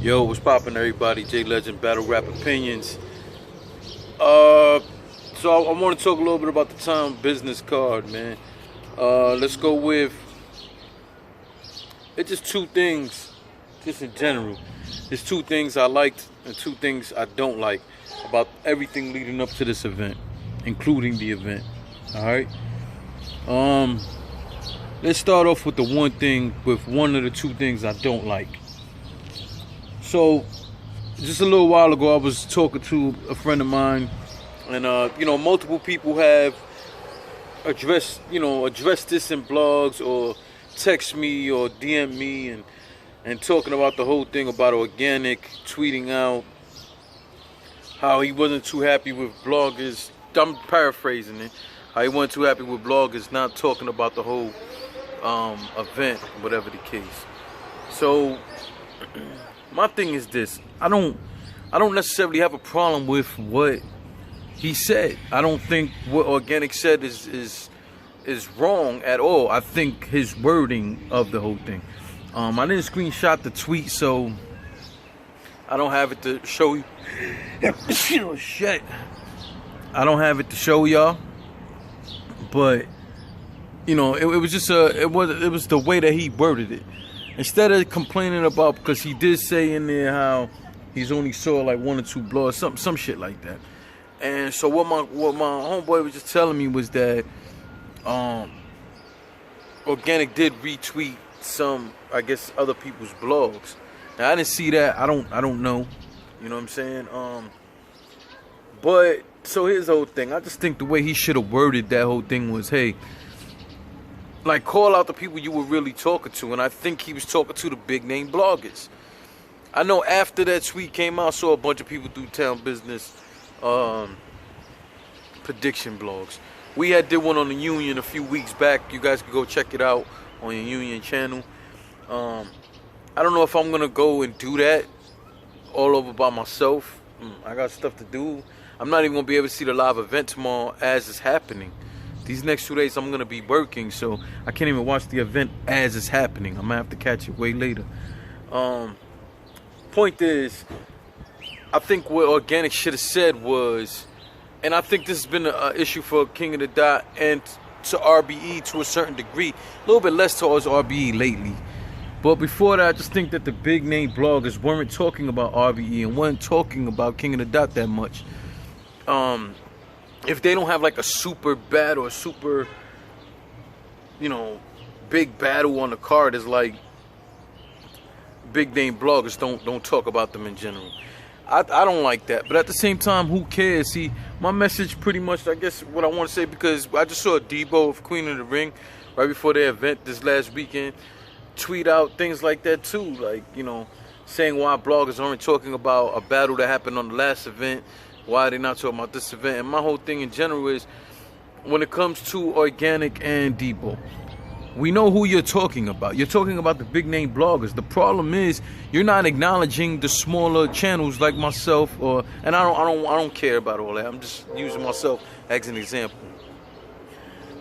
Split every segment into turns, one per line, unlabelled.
Yo, what's poppin', everybody? J Legend Battle Rap Opinions. So I want to talk a little bit about the Town Business card, man. Let's go with it's just two things, just in general. There's two things I liked and two things I don't like about everything leading up to this event, including the event. All right. Let's start off with the one thing, with one of the two things I don't like. So, just a little while ago, I was talking to a friend of mine, and multiple people have addressed this in blogs or text me or DM me and talking about the whole thing about organic, tweeting out how he wasn't too happy with bloggers. I'm paraphrasing it. How he wasn't too happy with bloggers not talking about the whole event, whatever the case. So my thing is this: I don't necessarily have a problem with what he said. I don't think what Organic said is wrong at all. I think his wording of the whole thing. I didn't screenshot the tweet, so I don't have it to show you. Shit. I don't have it to show y'all. But it was just it was the way that he worded it. Instead of complaining about, because he did say in there how he's only saw like one or two blogs, some shit like that. And so what my homeboy was just telling me was that Organic did retweet some, I guess, other people's blogs. Now I didn't see that. I don't know. You know what I'm saying? But so here's the whole thing. I just think the way he should have worded that whole thing was, hey, like, call out the people you were really talking to. And I think he was talking to the big name bloggers. I know after that tweet came out, I saw a bunch of people do Town Business prediction blogs. We did one on the Union a few weeks back. You guys can go check it out on your Union channel. I don't know if I'm going to go and do that all over by myself. I got stuff to do. I'm not even going to be able to see the live event tomorrow as it's happening. These next 2 days I'm going to be working, so I can't even watch the event as it's happening. I'm going to have to catch it way later. Point is, I think what Organic should have said was, and I think this has been an issue for King of the Dot and to RBE to a certain degree, a little bit less towards RBE lately. But before that, I just think that the big name bloggers weren't talking about RBE and weren't talking about King of the Dot that much. If they don't have like a super bad or super, big battle on the card, is like big name bloggers don't talk about them in general. I don't like that, but at the same time, who cares? See, my message pretty much, I guess, what I want to say, because I just saw Debo of Queen of the Ring right before their event this last weekend tweet out things like that too, like, saying why bloggers aren't talking about a battle that happened on the last event. Why are they not talking about this event? And my whole thing in general is, when it comes to Organic and Debo, we know who you're talking about. You're talking about the big name bloggers. The problem is you're not acknowledging the smaller channels like myself, and I don't care about all that. I'm just using myself as an example.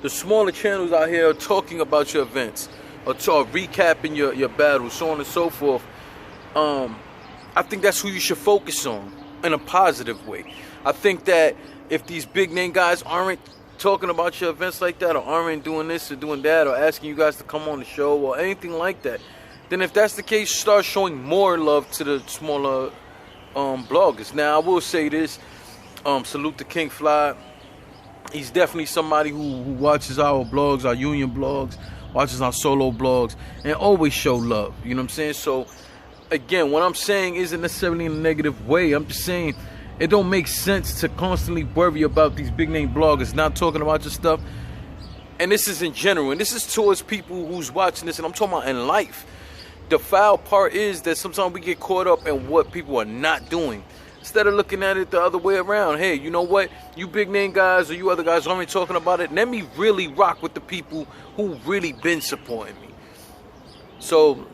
The smaller channels out here are talking about your events, or recapping your battles, so on and so forth. I think that's who you should focus on in a positive way. I think that if these big name guys aren't talking about your events like that, or aren't doing this or doing that, or asking you guys to come on the show or anything like that, then if that's the case, start showing more love to the smaller bloggers. Now I will say this, salute to King Fly. He's definitely somebody who watches our blogs, our Union blogs, watches our solo blogs, and always show love. You know what I'm saying? So again, what I'm saying isn't necessarily in a negative way. I'm just saying it don't make sense to constantly worry about these big name bloggers not talking about your stuff. And this is in general, and this is towards people who's watching this, and I'm talking about in life. The foul part is that sometimes we get caught up in what people are not doing, instead of looking at it the other way around. Hey, you know what? You big name guys or you other guys aren't talking about it. Let me really rock with the people who really been supporting me. So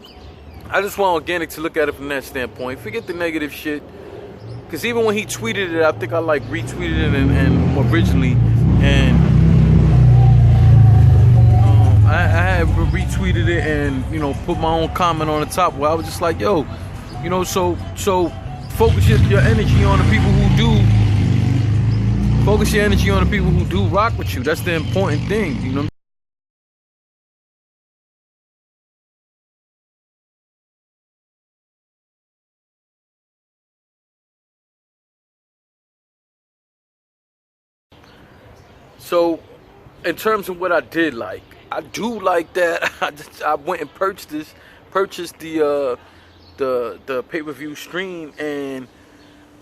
I just want Organic to look at it from that standpoint. Forget the negative shit. Because even when he tweeted it, I think I like retweeted it and originally. And I had retweeted it and, put my own comment on the top where I was just like, yo, You know, so focus your energy on the people who do. Focus your energy on the people who do rock with you. That's the important thing, you know. So, in terms of what I did like, I do like that I went and purchased the pay-per-view stream, and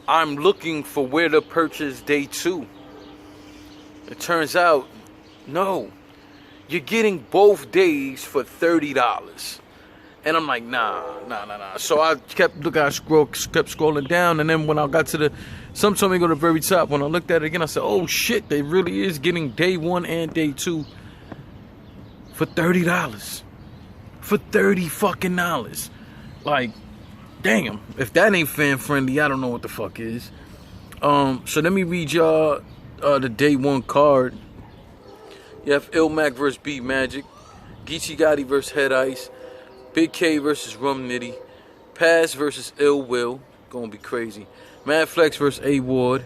I'm looking for where to purchase day 2. It turns out, no, you're getting both days for $30. And I'm like, nah. So I kept scrolling down, and then when I got to some told me to go to the very top. When I looked at it again, I said, oh shit, they really is getting day 1 and day 2 for $30. For $30 fucking dollars. Like, damn, if that ain't fan friendly, I don't know what the fuck is. So let me read y'all the day 1 card. You have ILLMAC versus Beat Magic, Geechee Gotti versus Head Ice, Big K versus Rum Nitty, Paz versus Ill Will, gonna be crazy. Mad Flex versus a.ward,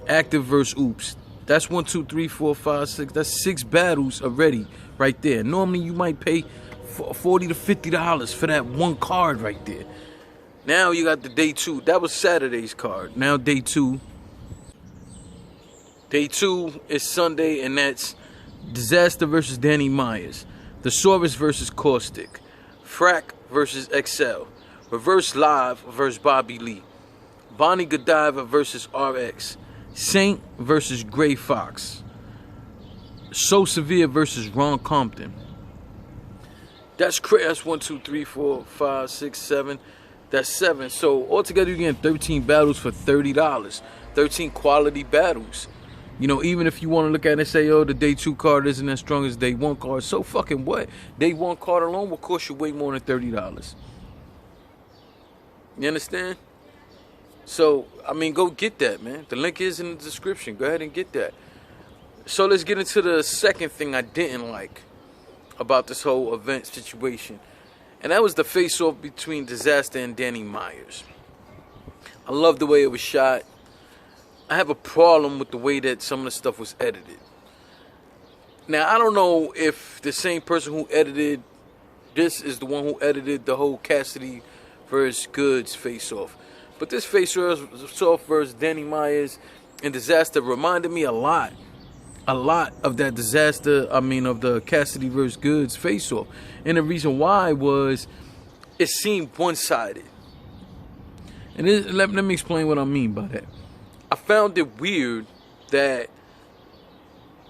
Active versus Oops. That's 1, 2, 3, 4, 5, 6. That's 6 battles already right there. Normally you might pay $40 to $50 for that one card right there. Now you got the day 2. That was Saturday's card. Now day 2. Day 2 is Sunday, and that's Disaster versus Danny Myers, Thesaurus versus Caustic, Frack versus XL, Reverse Live versus Bobby Lee, Bonnie Godiva versus RX, Saint versus Gray Fox, So Severe versus Ron Compton. That's crazy. That's 1, 2, 3, 4, 5, 6, 7. That's 7. So altogether, you're getting 13 battles for $30. 13 quality battles. You know, even if you want to look at it and say, oh, the day 2 card isn't as strong as day 1 card, so fucking what? Day 1 card alone will cost you way more than $30. You understand? So, I mean, go get that, man. The link is in the description. Go ahead and get that. So let's get into the second thing I didn't like about this whole event situation. And that was the face-off between Disaster and Danny Myers. I love the way it was shot. I have a problem with the way that some of the stuff was edited. Now, I don't know if the same person who edited this is the one who edited the whole Cassidy versus Goods face-off. But this face-off versus Danny Myers and Disaster reminded me a lot of that of the Cassidy versus Goods face-off. And the reason why was it seemed one-sided. And let me explain what I mean by that. I found it weird that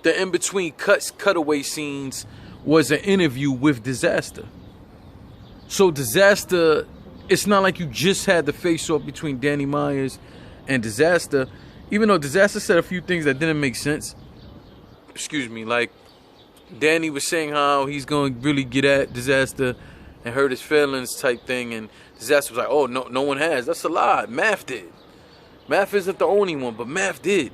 the in-between cutaway scenes was an interview with Disaster. So Disaster, it's not like you just had the face-off between Danny Myers and Disaster. Even though Disaster said a few things that didn't make sense. Excuse me, like Danny was saying how he's going to really get at Disaster and hurt his feelings type thing. And Disaster was like, oh, no one has. That's a lie. Math did. Math isn't the only one, but Math did.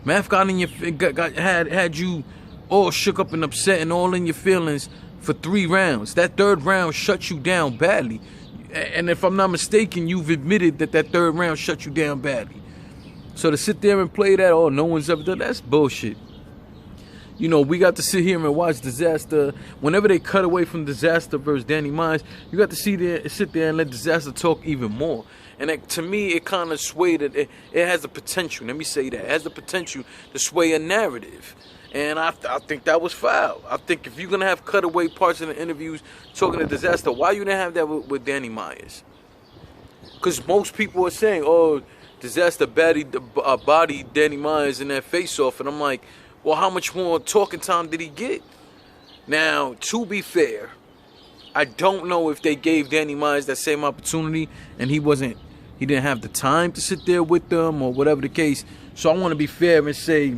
Math got in your had you all shook up and upset and all in your feelings for 3 rounds. That 3rd round shut you down badly. And if I'm not mistaken, you've admitted that 3rd round shut you down badly. So to sit there and play that, oh, no one's ever done, that's bullshit. You know, we got to sit here and watch Disaster. Whenever they cut away from Disaster versus Danny Myers, you got to sit there and let Disaster talk even more. And to me, it kind of swayed it. It has the potential. Let me say that. It has the potential to sway a narrative. And I think that was foul. I think if you're going to have cutaway parts in the interviews talking to Disaster, why you didn't have that with Danny Myers? Because most people are saying, oh, Disaster bodied Danny Myers in that face-off. And I'm like, well, how much more talking time did he get? Now, to be fair, I don't know if they gave Danny Myers that same opportunity and he didn't have the time to sit there with them or whatever the case. So I want to be fair and say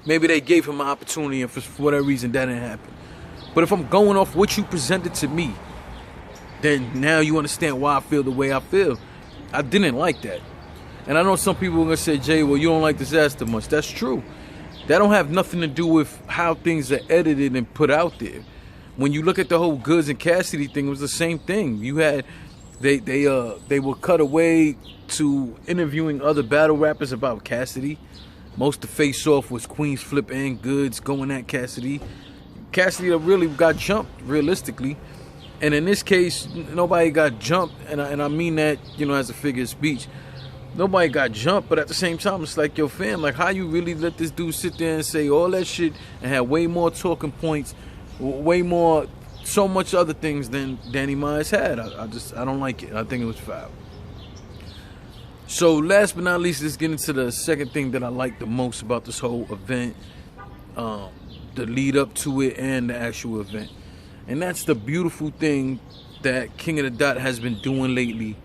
maybe they gave him an opportunity and for whatever reason that didn't happen. But if I'm going off what you presented to me, then now you understand why I feel the way I feel. I didn't like that. And I know some people are going to say, Jay, well, you don't like Disaster much. That's true. That don't have nothing to do with how things are edited and put out there. When you look at the whole Goods and Cassidy thing, it was the same thing. You had They were cut away to interviewing other battle rappers about Cassidy. Most of the face-off was Queens Flip and Goods going at Cassidy. Cassidy really got jumped, realistically. And in this case, nobody got jumped. And I mean that, you know, as a figure of speech. Nobody got jumped, but at the same time, it's like, yo, fam, like, how you really let this dude sit there and say all that shit and have way more talking points, way more, so much other things than Danny Myers had. I don't like it. I think it was foul. So last but not least, let's get into the second thing that I like the most about this whole event, the lead up to it and the actual event. And that's the beautiful thing that King of the Dot has been doing lately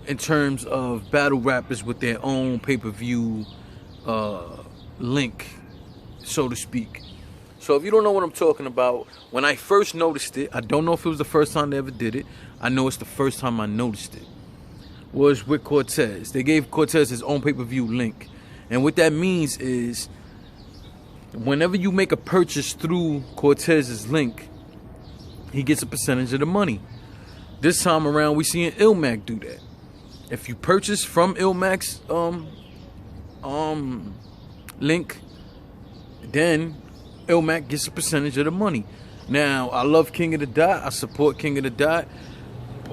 in terms of battle rappers with their own pay-per-view link, so to speak. So if you don't know what I'm talking about, when I first noticed it, I don't know if it was the first time they ever did it. I know it's the first time I noticed it. Was with Cortez. They gave Cortez his own pay-per-view link. And what that means is, whenever you make a purchase through Cortez's link, he gets a percentage of the money. This time around, we seeing ILLMAC do that. If you purchase from ILLMAC's link, then ILLMAC gets a percentage of the money. Now, I love King of the Dot. I support King of the Dot.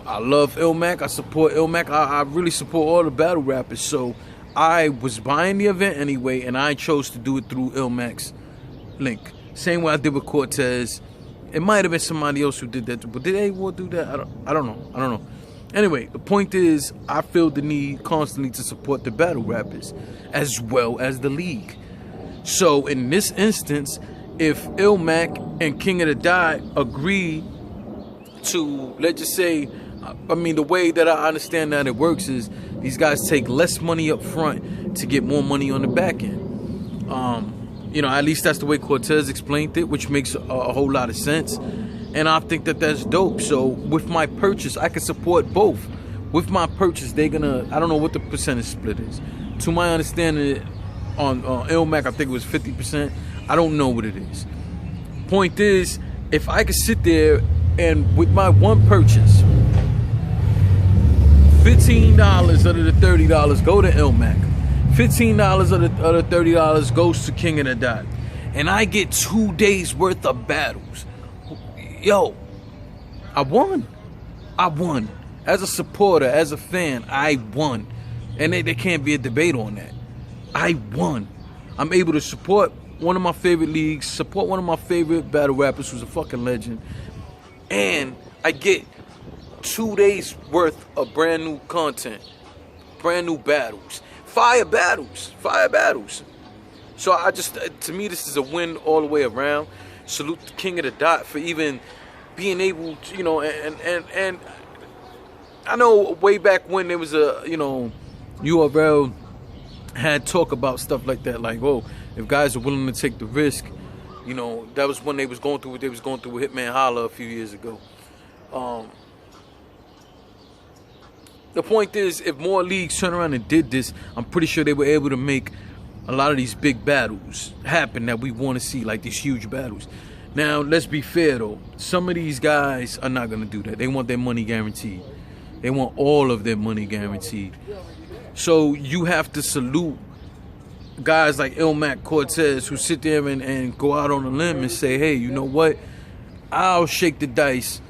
I love ILLMAC. I support ILLMAC. I really support all the battle rappers. So I was buying the event anyway, and I chose to do it through ILLMAC's link. Same way I did with Cortez. It might have been somebody else who did that, but did a.ward do that? I don't know. Anyway, the point is, I feel the need constantly to support the battle rappers as well as the league. So in this instance, if ILLMAC and King of the Dot agree to, let's just say, I mean, the way that I understand that it works is these guys take less money up front to get more money on the back end. You know, at least that's the way Cortez explained it, which makes a whole lot of sense. And I think that that's dope. So with my purchase, I can support both. With my purchase, they're gonna, I don't know what the percentage split is. To my understanding, on ILLMAC, I think it was 50%. I don't know what it is. Point is, if I could sit there and with my one purchase, $15 out of the $30 go to ILLMAC. $15 of the $30 goes to King of the Dot. And I get 2 days worth of battles. Yo, I won. As a supporter, as a fan, I won. And there can't be a debate on that. I won. I'm able to support one of my favorite leagues, support one of my favorite battle rappers who's a fucking legend. And I get 2 days worth of brand new content, brand new battles, fire battles. So I just, to me, this is a win all the way around. Salute the King of the Dot for even being able to, you know, and I know way back when there was a, you know, URL had talk about stuff like that, like, oh, if guys are willing to take the risk, you know, that was when they was going through what they was going through with Hitman Holla a few years ago. The point is, if more leagues turn around and did this, I'm pretty sure they were able to make a lot of these big battles happen that we want to see, like these huge battles. Now, let's be fair, though. Some of these guys are not going to do that. They want their money guaranteed. They want all of their money guaranteed. So you have to salute guys like ILLMAC, Cortez, who sit there and go out on a limb and say, hey, you know what? I'll shake the dice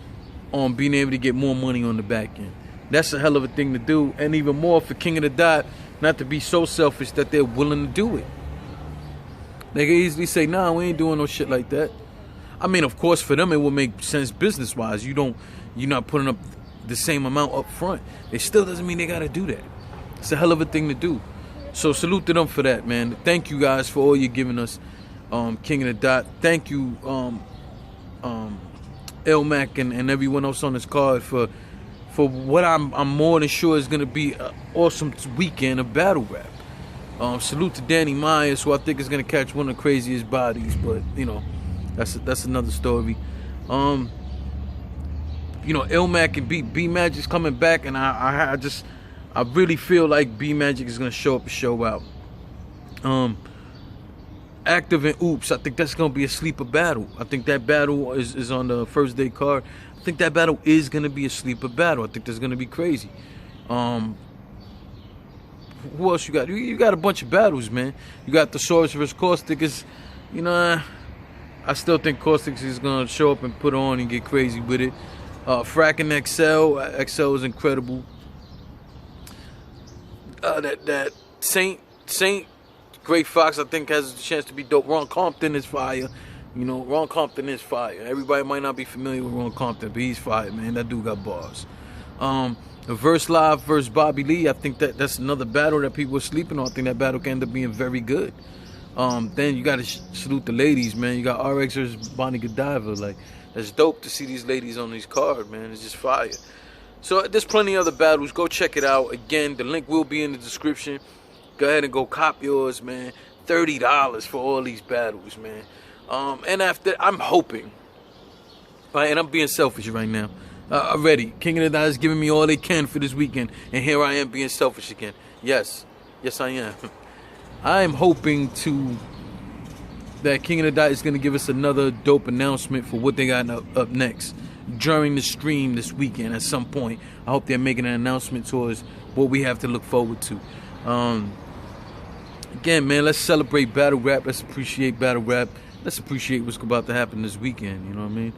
on being able to get more money on the back end. That's a hell of a thing to do. And even more for King of the Dot not to be so selfish that they're willing to do it. They can easily say, nah, we ain't doing no shit like that. I mean, of course, for them, it will make sense business-wise. You're not putting up the same amount up front. It still doesn't mean they got to do that. It's a hell of a thing to do. So salute to them for that, man. Thank you guys for all you're giving us, King of the Dot. Thank you, ILLMAC and everyone else on this card for what I'm more than sure is going to be an awesome weekend of battle rap. Salute to Danny Myers, who I think is going to catch one of the craziest bodies, but, you know, that's another story. You know, ILLMAC and B Magic's coming back, and I really feel like B Magic is going to show up and show out. Active and Oops, I think that's gonna be a sleeper battle. I think that battle is on the first day card. I think that battle is gonna be a sleeper battle. I think that's gonna be crazy. Who else you got? You got a bunch of battles, man. You got the Source versus Caustic. I still think Caustic is gonna show up and put on and get crazy with it. Fracking XL is incredible. That Saint Great Fox, I think, has a chance to be dope. Ron Compton is fire. Ron Compton is fire. Everybody might not be familiar with Ron Compton, but he's fire, man. That dude got bars. Verse Live versus Bobby Lee, I think that's another battle that people are sleeping on. I think that battle can end up being very good. Then you got to salute the ladies, man. You got RX versus Bonnie Godiva. Like, that's dope to see these ladies on these cards, man. It's just fire. So there's plenty of other battles. Go check it out. Again, the link will be in the description. Go ahead and go cop yours, man. $30 for all these battles, man. And after, I'm hoping, right, and I'm being selfish right now. Already, King of the Dot is giving me all they can for this weekend, and here I am being selfish again. Yes, I am. I am hoping that King of the Dot is going to give us another dope announcement for what they got up next during the stream this weekend at some point. I hope they're making an announcement towards what we have to look forward to. Again, man, let's celebrate battle rap. Let's appreciate battle rap. Let's appreciate what's about to happen this weekend. You know what I mean?